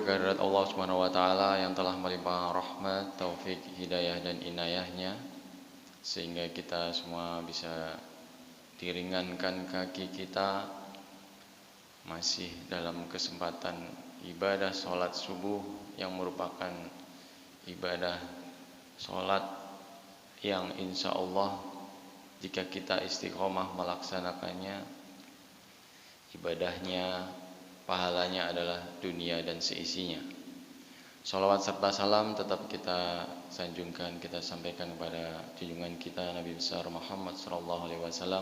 bersyukur kehadirat Allah Subhanahu wa taala yang telah melimpahkan rahmat, taufik, hidayah dan inayahnya sehingga kita semua bisa diringankan kaki kita masih dalam kesempatan ibadah sholat subuh yang merupakan ibadah sholat yang insya Allah jika kita istiqomah melaksanakannya, ibadahnya, pahalanya adalah dunia dan seisinya. Salawat serta salam tetap kita sanjungkan, kita sampaikan kepada junjungan kita Nabi besar Muhammad SAW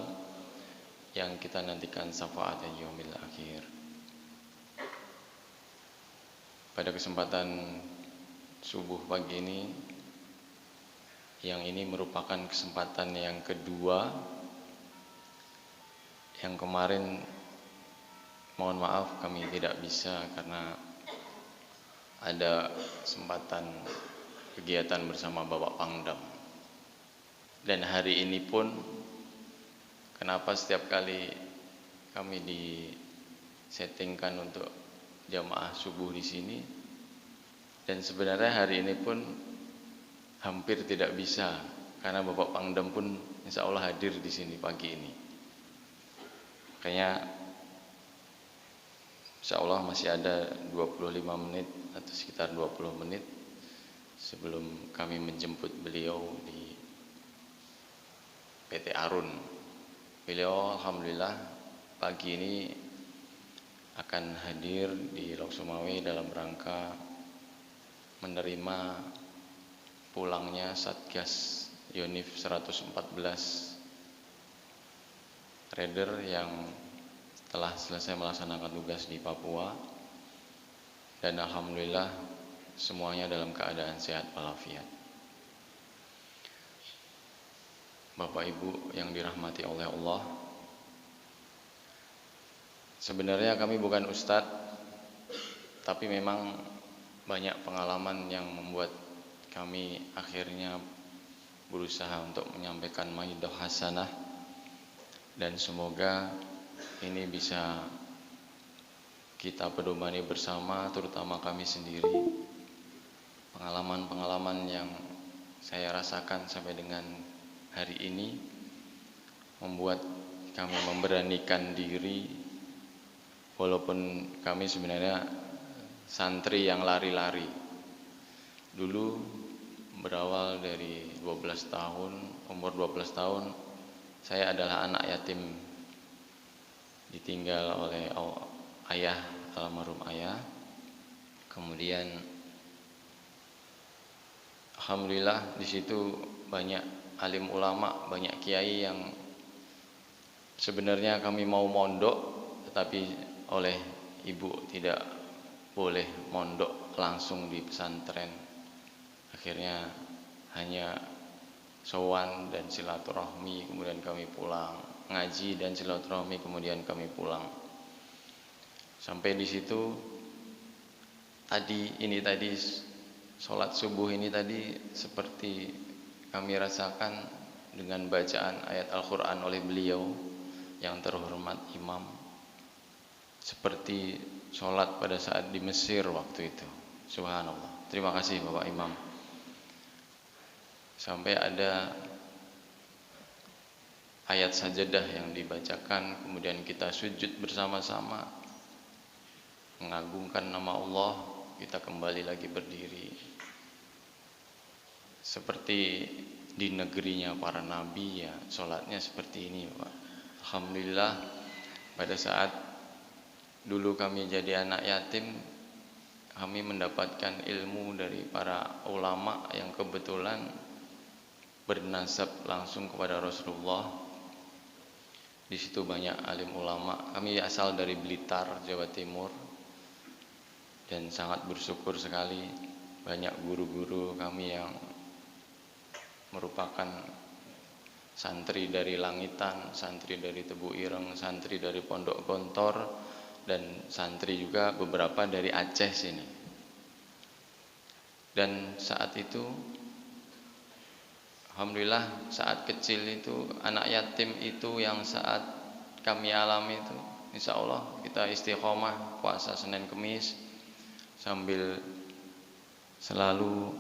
yang kita nantikan syafaat yaumil akhir. Pada kesempatan subuh pagi ini, yang ini merupakan kesempatan yang kedua. Yang kemarin mohon maaf kami tidak bisa karena ada kesempatan kegiatan bersama Bapak Pangdam. Dan hari ini pun kenapa setiap kali kami disettingkan untuk jamaah subuh di sini, dan sebenarnya hari ini pun hampir tidak bisa karena Bapak Pangdam pun insya Allah hadir di sini pagi ini. Makanya insya Allah masih ada 25 menit atau sekitar 20 menit sebelum kami menjemput beliau di PT Arun. Beliau alhamdulillah pagi ini akan hadir di Lok Sumawe dalam rangka menerima pulangnya Satgas Yonif 114 Raider yang telah selesai melaksanakan tugas di Papua, dan alhamdulillah semuanya dalam keadaan sehat walafiat. Bapak Ibu yang dirahmati oleh Allah, sebenarnya kami bukan ustadz, tapi memang banyak pengalaman yang membuat kami akhirnya berusaha untuk menyampaikan maidah hasanah, dan semoga ini bisa kita pedomani bersama, terutama kami sendiri. Pengalaman-pengalaman yang saya rasakan sampai dengan hari ini membuat kami memberanikan diri, walaupun kami sebenarnya santri yang lari-lari. Dulu berawal dari 12 tahun, umur 12 tahun saya adalah anak yatim, ditinggal oleh ayah, almarhum ayah. Kemudian alhamdulillah di situ banyak alim ulama, banyak kiai yang sebenarnya kami mau mondok, tetapi oleh ibu tidak boleh mondok langsung di pesantren. Akhirnya hanya sowan dan silaturahmi, kemudian kami pulang, ngaji dan silaturahmi, kemudian kami pulang. Sampai di situ tadi sholat subuh ini tadi seperti kami rasakan dengan bacaan ayat Al-Quran oleh beliau yang terhormat imam, seperti sholat pada saat di Mesir waktu itu. Subhanallah. Terima kasih Bapak Imam. Sampai ada ayat sajadah yang dibacakan, kemudian kita sujud bersama-sama mengagungkan nama Allah, kita kembali lagi berdiri seperti di negerinya para nabi. Ya, sholatnya seperti ini Pak. Alhamdulillah pada saat dulu kami jadi anak yatim, kami mendapatkan ilmu dari para ulama yang kebetulan bernasab langsung kepada Rasulullah. Di situ banyak alim ulama. Kami asal dari Blitar, Jawa Timur, dan sangat bersyukur sekali banyak guru-guru kami yang merupakan santri dari Langitan, santri dari Tebu Ireng, santri dari Pondok Gontor, dan santri juga beberapa dari Aceh sini. Dan saat itu alhamdulillah saat kecil itu, anak yatim itu yang saat kami alami itu, insya Allah kita istiqomah puasa Senin Kemis, sambil selalu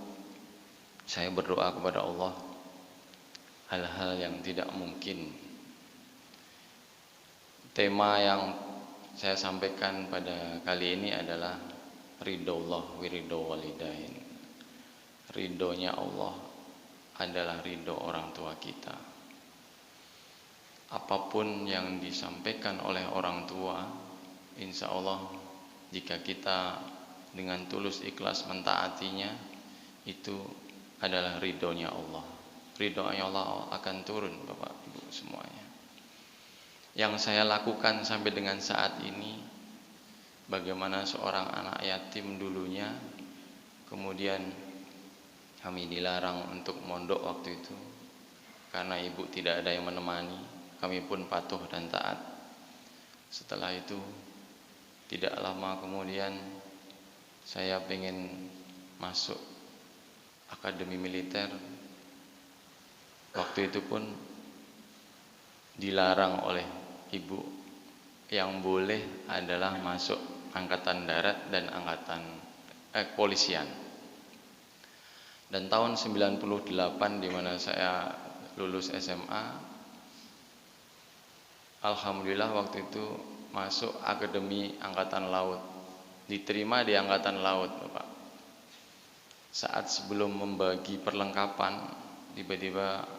saya berdoa kepada Allah hal-hal yang tidak mungkin. Tema yang saya sampaikan pada kali ini adalah ridho Allah wiridho walidain. Ridhonya Allah adalah ridho orang tua kita. Apapun yang disampaikan oleh orang tua, insya Allah jika kita dengan tulus ikhlas mentaatinya, itu adalah ridhonya Allah. Ridhonya Allah akan turun, Bapak Ibu semuanya. Yang saya lakukan sampai dengan saat ini, bagaimana seorang anak yatim dulunya, kemudian kami dilarang untuk mondok waktu itu karena ibu tidak ada yang menemani. Kami pun patuh dan taat. Setelah itu tidak lama kemudian saya pengen masuk akademi militer. Waktu itu pun dilarang oleh ibu. Yang boleh adalah masuk angkatan darat dan angkatan kepolisian. Dan tahun 98 di mana saya lulus SMA, alhamdulillah waktu itu masuk akademi angkatan laut. Diterima di angkatan laut, Bapak. Saat sebelum membagi perlengkapan, tiba-tiba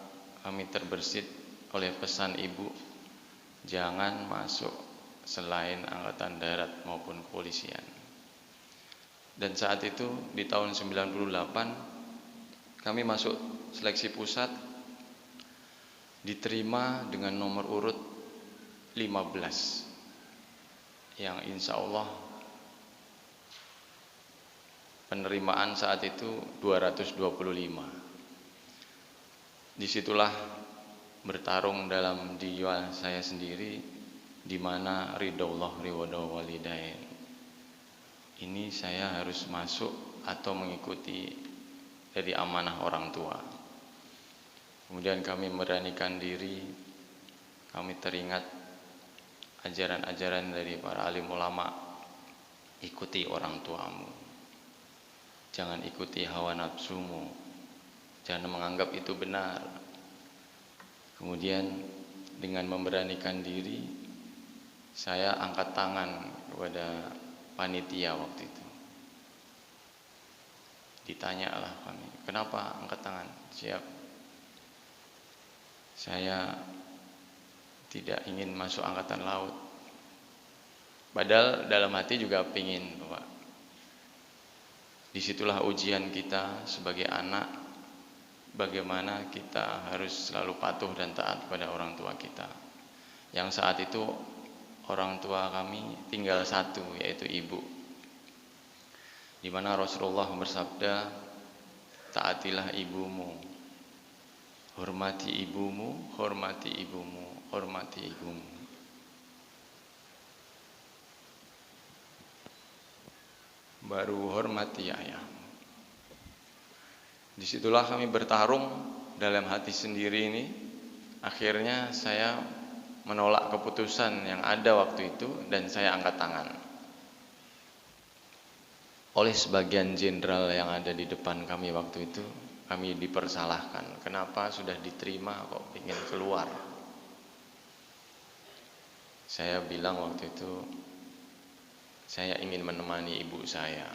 kami terbersit oleh pesan ibu, jangan masuk selain angkatan darat maupun kepolisian. Dan saat itu di tahun 98 kami masuk seleksi pusat, diterima dengan nomor urut 15, yang insya Allah penerimaan saat itu 225. Disitulah bertarung dalam jiwa saya sendiri, di mana ridho Allah ridho walidain. Ini saya harus masuk atau mengikuti dari amanah orang tua. Kemudian kami memberanikan diri, kami teringat ajaran-ajaran dari para alim ulama, ikuti orang tuamu, jangan ikuti hawa nafsumu, jangan menganggap itu benar. Kemudian dengan memberanikan diri, saya angkat tangan kepada panitia waktu itu. Ditanyalah kami, kenapa angkat tangan? Siap. Saya tidak ingin masuk angkatan laut. Padahal dalam hati juga pingin, Bapak. Disitulah ujian kita sebagai anak, bagaimana kita harus selalu patuh dan taat pada orang tua kita. Yang saat itu orang tua kami tinggal satu, yaitu ibu. Di mana Rasulullah bersabda, taatilah ibumu, hormati ibumu, hormati ibumu, hormati ibumu. Baru hormati ayahmu. Disitulah kami bertarung dalam hati sendiri ini. Akhirnya saya menolak keputusan yang ada waktu itu dan saya angkat tangan. Oleh sebagian jenderal yang ada di depan kami waktu itu, kami dipersalahkan. Kenapa sudah diterima kok ingin keluar? Saya bilang waktu itu, saya ingin menemani ibu saya.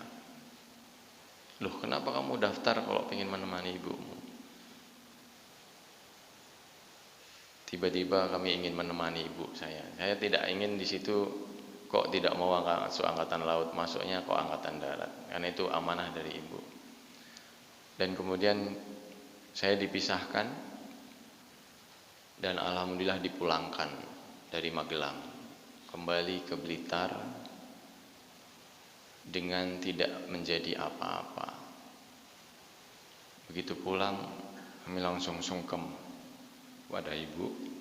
Loh, kenapa kamu daftar kalau ingin menemani ibumu? Tiba-tiba kami ingin menemani ibu saya. Saya tidak ingin di situ kok tidak mau masuk angkatan laut, masuknya kok angkatan darat. Karena itu amanah dari ibu. Dan kemudian saya dipisahkan dan alhamdulillah dipulangkan dari Magelang kembali ke Blitar dengan tidak menjadi apa-apa. Begitu pulang kami langsung sungkem pada ibu.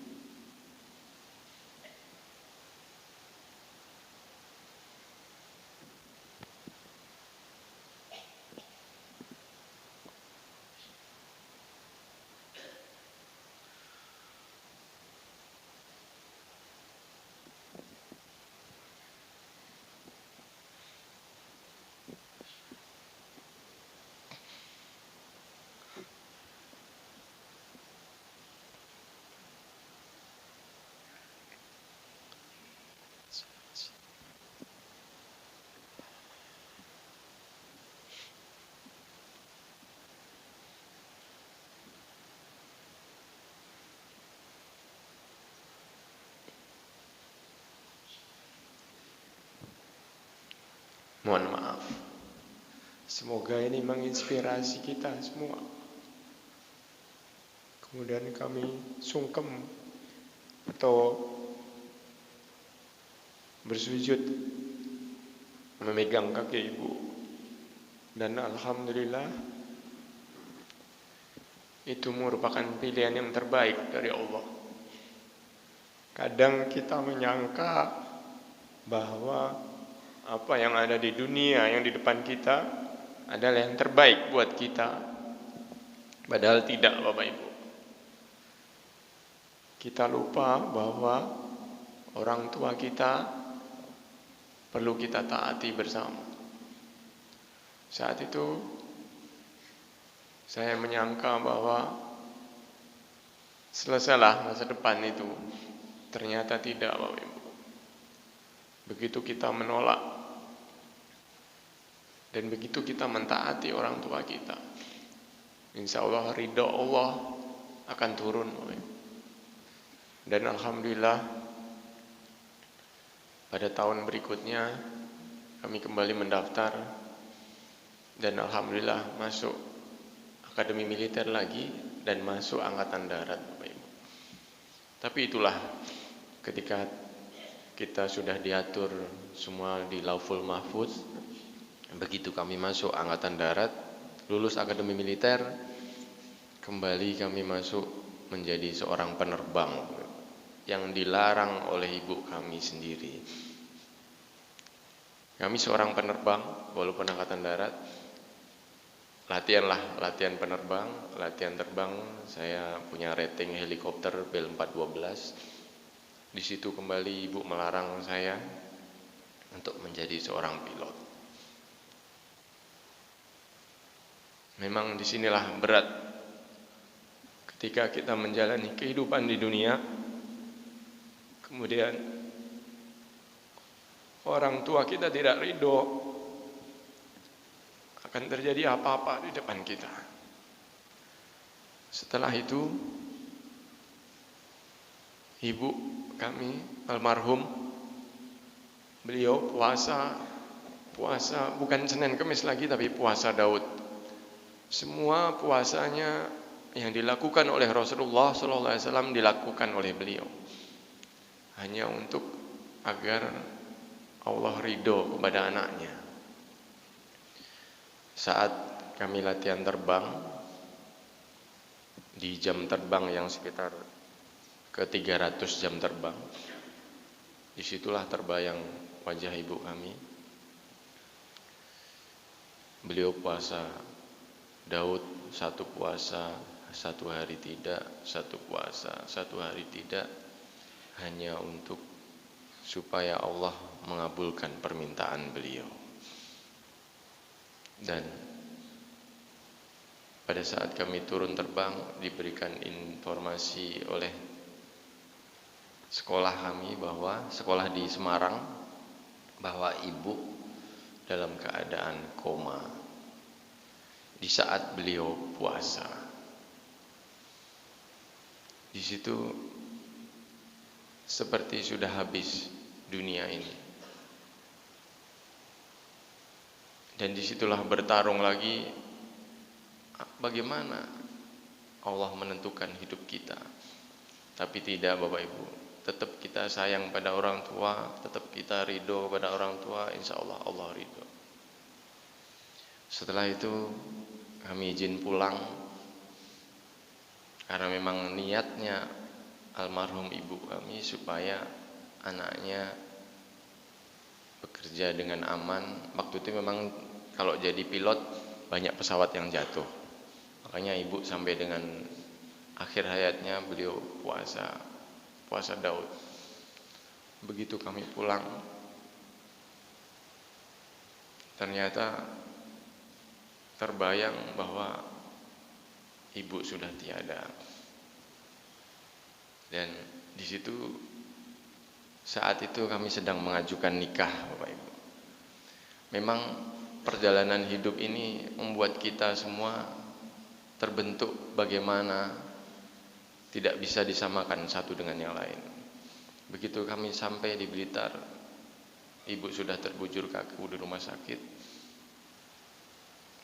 Mohon maaf. Semoga ini menginspirasi kita semua. Kemudian kami sungkem atau bersujud memegang kaki ibu. Dan alhamdulillah itu merupakan pilihan yang terbaik dari Allah. Kadang kita menyangka bahwa apa yang ada di dunia, yang di depan kita adalah yang terbaik buat kita. Padahal tidak, Bapak Ibu. Kita lupa bahwa orang tua kita perlu kita taati bersama. Saat itu saya menyangka bahwa selesailah masa depan itu. Ternyata tidak, Bapak Ibu. Begitu kita menolak dan begitu kita mentaati orang tua kita, insya Allah ridho Allah akan turun, Bapak Ibu. Dan alhamdulillah pada tahun berikutnya kami kembali mendaftar dan alhamdulillah masuk akademi militer lagi dan masuk angkatan darat, Bapak Ibu. Tapi itulah ketika kita sudah diatur semua di Lauful Mahfuz, begitu kami masuk angkatan darat, lulus akademi militer, kembali kami masuk menjadi seorang penerbang yang dilarang oleh ibu kami sendiri. Kami seorang penerbang, walaupun angkatan darat, latihan penerbang, latihan terbang. Saya punya rating helikopter Bell 412. Di situ kembali ibu melarang saya untuk menjadi seorang pilot. Memang disinilah berat ketika kita menjalani kehidupan di dunia. Kemudian orang tua kita tidak ridho, akan terjadi apa-apa di depan kita. Setelah itu ibu kami almarhum, beliau puasa bukan Senin Kemis lagi, tapi puasa Daud. Semua puasanya yang dilakukan oleh Rasulullah SAW dilakukan oleh beliau, hanya untuk agar Allah ridho kepada anaknya. Saat kami latihan terbang di jam terbang yang sekitar ke 300 jam terbang, disitulah terbayang wajah ibu kami. Beliau puasa Daud, satu puasa, satu hari tidak, satu puasa, satu hari tidak, hanya untuk supaya Allah mengabulkan permintaan beliau. Dan pada saat kami turun terbang, diberikan informasi oleh sekolah kami bahwa sekolah di Semarang, bahwa ibu dalam keadaan koma di saat beliau puasa. Di situ seperti sudah habis dunia ini. Dan disitulah bertarung lagi bagaimana Allah menentukan hidup kita. Tapi tidak, Bapak Ibu, tetap kita sayang pada orang tua, tetap kita ridho pada orang tua, insya Allah Allah ridho. Setelah itu kami izin pulang, karena memang niatnya almarhum ibu kami supaya anaknya bekerja dengan aman. Waktu itu memang kalau jadi pilot banyak pesawat yang jatuh, makanya ibu sampai dengan akhir hayatnya beliau puasa Daud. Begitu kami pulang, ternyata terbayang bahwa ibu sudah tiada. Dan di situ saat itu kami sedang mengajukan nikah, Bapak Ibu. Memang perjalanan hidup ini membuat kita semua terbentuk bagaimana tidak bisa disamakan satu dengan yang lain. Begitu kami sampai di Blitar, ibu sudah terbujur kaku di rumah sakit,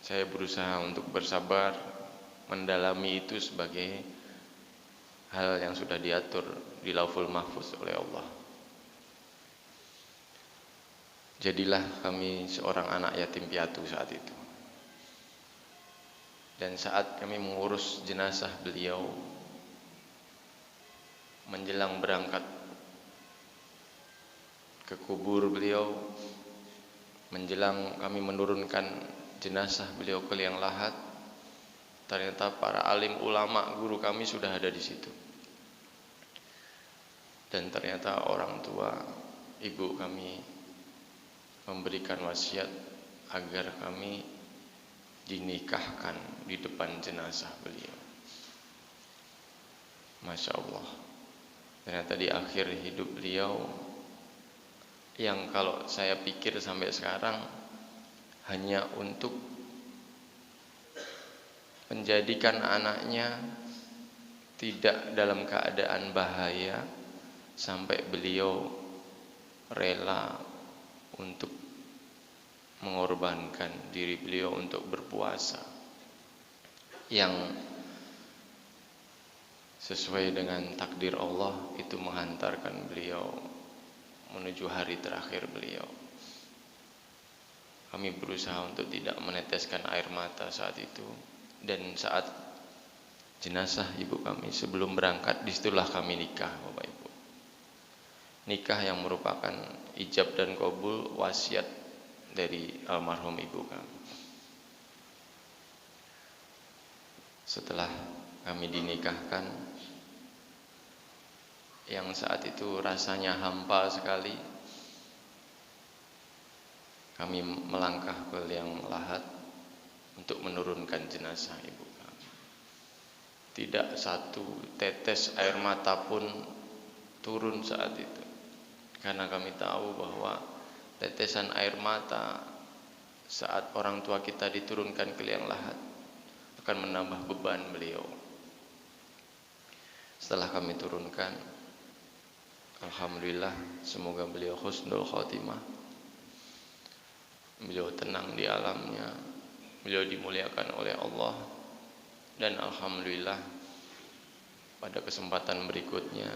saya berusaha untuk bersabar, mendalami itu sebagai hal yang sudah diatur di Lauhul Mahfuz oleh Allah. Jadilah kami seorang anak yatim piatu saat itu. Dan saat kami mengurus jenazah beliau, menjelang berangkat ke kubur beliau, menjelang kami menurunkan jenazah beliau ke liang lahat, ternyata para alim ulama guru kami sudah ada di situ. Dan ternyata orang tua ibu kami memberikan wasiat agar kami dinikahkan di depan jenazah beliau. Masya Allah. Ternyata di akhir hidup beliau, yang kalau saya pikir sampai sekarang hanya untuk menjadikan anaknya tidak dalam keadaan bahaya, sampai beliau rela untuk mengorbankan diri beliau untuk berpuasa yang sesuai dengan takdir Allah, itu menghantarkan beliau menuju hari terakhir beliau. Kami berusaha untuk tidak meneteskan air mata saat itu. Dan saat jenazah ibu kami sebelum berangkat, disitulah kami nikah, Bapak Ibu. Nikah yang merupakan ijab dan qabul wasiat dari almarhum ibu kami. Setelah kami dinikahkan, yang saat itu rasanya hampa sekali, kami melangkah ke liang lahat untuk menurunkan jenazah ibu kami. Tidak satu tetes air mata pun turun saat itu, karena kami tahu bahwa tetesan air mata saat orang tua kita diturunkan ke liang lahat akan menambah beban beliau. Setelah kami turunkan, alhamdulillah, semoga beliau husnul khotimah, beliau tenang di alamnya, beliau dimuliakan oleh Allah. Dan alhamdulillah, pada kesempatan berikutnya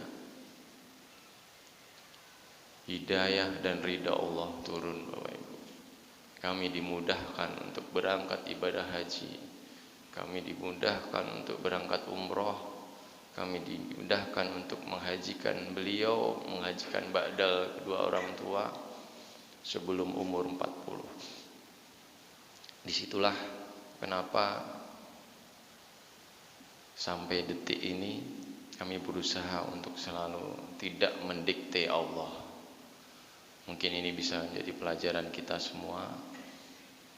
hidayah dan ridha Allah turun, Bapak Ibu. Kami dimudahkan untuk berangkat ibadah haji, kami dimudahkan untuk berangkat umroh, kami dimudahkan untuk menghajikan beliau, menghajikan ba'dal kedua orang tua sebelum umur 40. Disitulah kenapa sampai detik ini kami berusaha untuk selalu tidak mendikte Allah. Mungkin ini bisa menjadi pelajaran kita semua,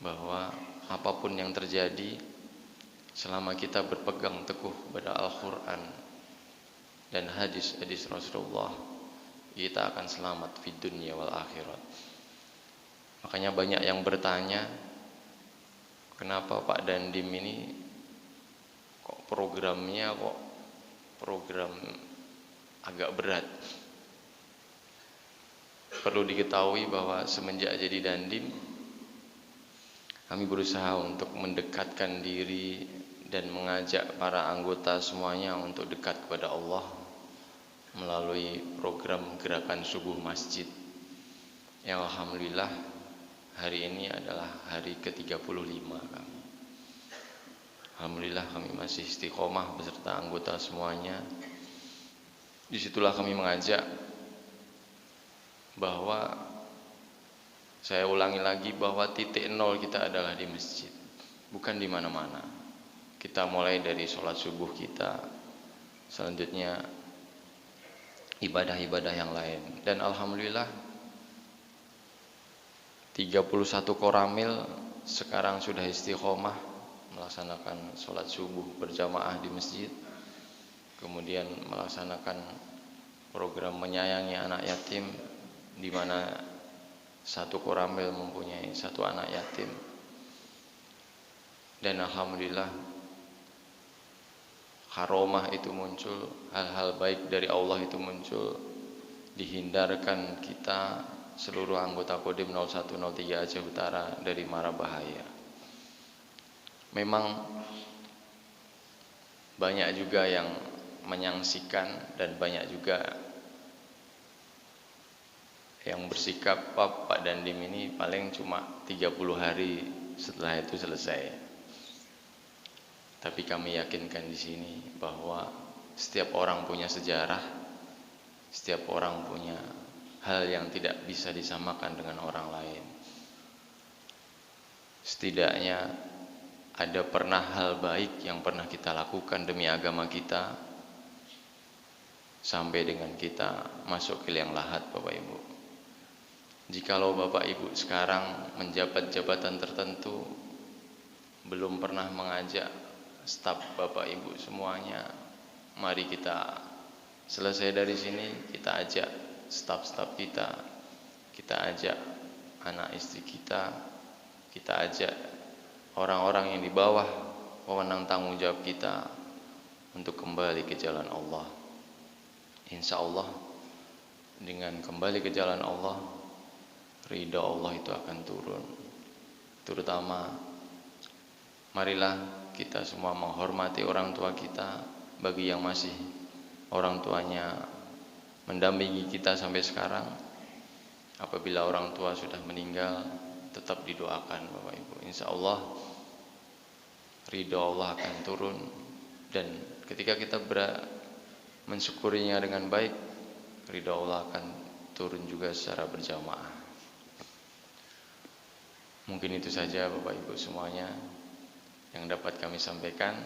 bahwa apapun yang terjadi, selama kita berpegang teguh pada Al-Quran dan hadis-hadis Rasulullah, kita akan selamat di dunia wal akhirat. Makanya banyak yang bertanya, kenapa Pak Dandim ini kok programnya program agak berat. Perlu diketahui bahwa semenjak jadi Dandim, kami berusaha untuk mendekatkan diri dan mengajak para anggota semuanya untuk dekat kepada Allah melalui program gerakan subuh masjid, yang alhamdulillah hari ini adalah hari ke-35 kami. Alhamdulillah kami masih istiqomah beserta anggota semuanya. Disitulah kami mengajak bahwa, saya ulangi lagi, bahwa titik nol kita adalah di masjid, bukan di mana-mana. Kita mulai dari sholat subuh kita, selanjutnya ibadah-ibadah yang lain. Dan alhamdulillah 31 koramil sekarang sudah istiqomah melaksanakan sholat subuh berjamaah di masjid, kemudian melaksanakan program menyayangi anak yatim, di mana satu koramil mempunyai satu anak yatim. Dan alhamdulillah karomah itu muncul, hal-hal baik dari Allah itu muncul, dihindarkan kita seluruh anggota Kodim 0103 Aceh Utara dari mara bahaya. Memang banyak juga yang menyaksikan dan banyak juga yang bersikap Pak Dandim ini paling cuma 30 hari setelah itu selesai. Tapi kami yakinkan di sini bahwa setiap orang punya sejarah, setiap orang punya hal yang tidak bisa disamakan dengan orang lain. Setidaknya ada pernah hal baik yang pernah kita lakukan demi agama kita, sampai dengan kita masuk ke liang lahat, Bapak Ibu. Jikalau Bapak Ibu sekarang menjabat jabatan tertentu, belum pernah mengajak staf Bapak Ibu semuanya, mari kita selesai dari sini, kita ajak staf-staf kita, kita ajak anak istri kita ajak orang-orang yang di bawah wewenang tanggung jawab kita untuk kembali ke jalan Allah. Insya Allah dengan kembali ke jalan Allah, ridha Allah itu akan turun. Terutama marilah kita semua menghormati orang tua kita, bagi yang masih orang tuanya mendampingi kita sampai sekarang. Apabila orang tua sudah meninggal, tetap didoakan Bapak Ibu. Insya Allah ridha Allah akan turun, dan ketika kita mensyukurinya dengan baik, ridha Allah akan turun juga secara berjamaah. Mungkin itu saja Bapak Ibu semuanya yang dapat kami sampaikan.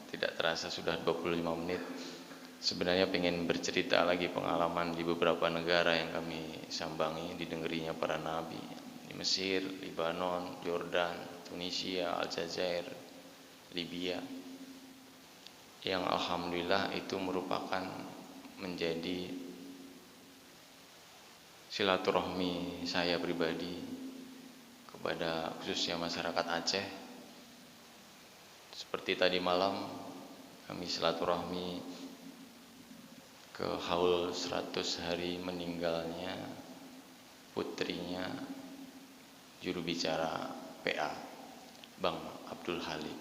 Tidak terasa sudah 25 menit. Sebenarnya pengen bercerita lagi pengalaman di beberapa negara yang kami sambangi, didengerinya para nabi, di Mesir, Lebanon, Jordan, Tunisia, Aljazair, Libya, yang alhamdulillah itu merupakan menjadi silaturahmi saya pribadi kepada khususnya masyarakat Aceh. Seperti tadi malam kami silaturahmi ke haul 100 hari meninggalnya putrinya juru bicara PA Bang Abdul Halim.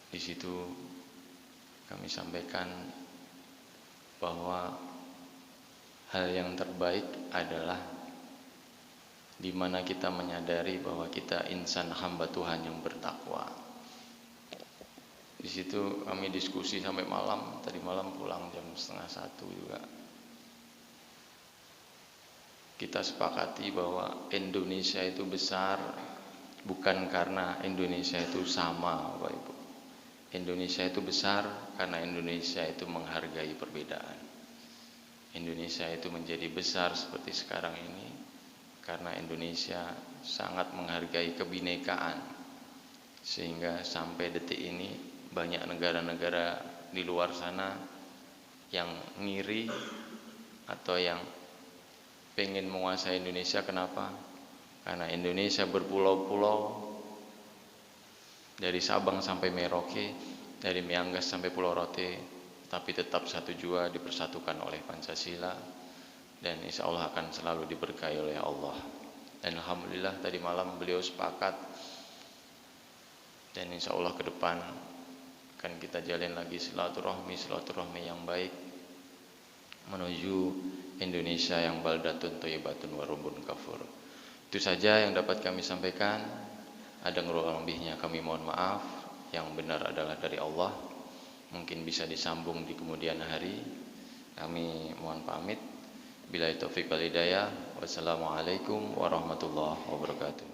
Di situ kami sampaikan bahwa hal yang terbaik adalah di mana kita menyadari bahwa kita insan hamba Tuhan yang bertakwa. Di situ kami diskusi sampai malam. Tadi malam pulang jam 12:30 juga. Kita sepakati bahwa Indonesia itu besar bukan karena Indonesia itu sama, Bapak Ibu. Indonesia itu besar karena Indonesia itu menghargai perbedaan. Indonesia itu menjadi besar seperti sekarang ini karena Indonesia sangat menghargai kebinekaan, sehingga sampai detik ini banyak negara-negara di luar sana yang ngiri atau yang pengen menguasai Indonesia. Kenapa? Karena Indonesia berpulau-pulau, dari Sabang sampai Merauke, dari Miangas sampai Pulau Rote, tapi tetap satu jua dipersatukan oleh Pancasila, dan insya Allah akan selalu diberkahi oleh Allah. Dan alhamdulillah tadi malam beliau sepakat, dan insya Allah ke depan akan kita jalin lagi silaturahmi yang baik menuju Indonesia yang baldatun thayyibatun warubun kafur. Itu saja yang dapat kami sampaikan. Ada kurang lebihnya kami mohon maaf. Yang benar adalah dari Allah. Mungkin bisa disambung di kemudian hari. Kami mohon pamit. Billahi taufiq wal hidayah. Wassalamualaikum warahmatullahi wabarakatuh.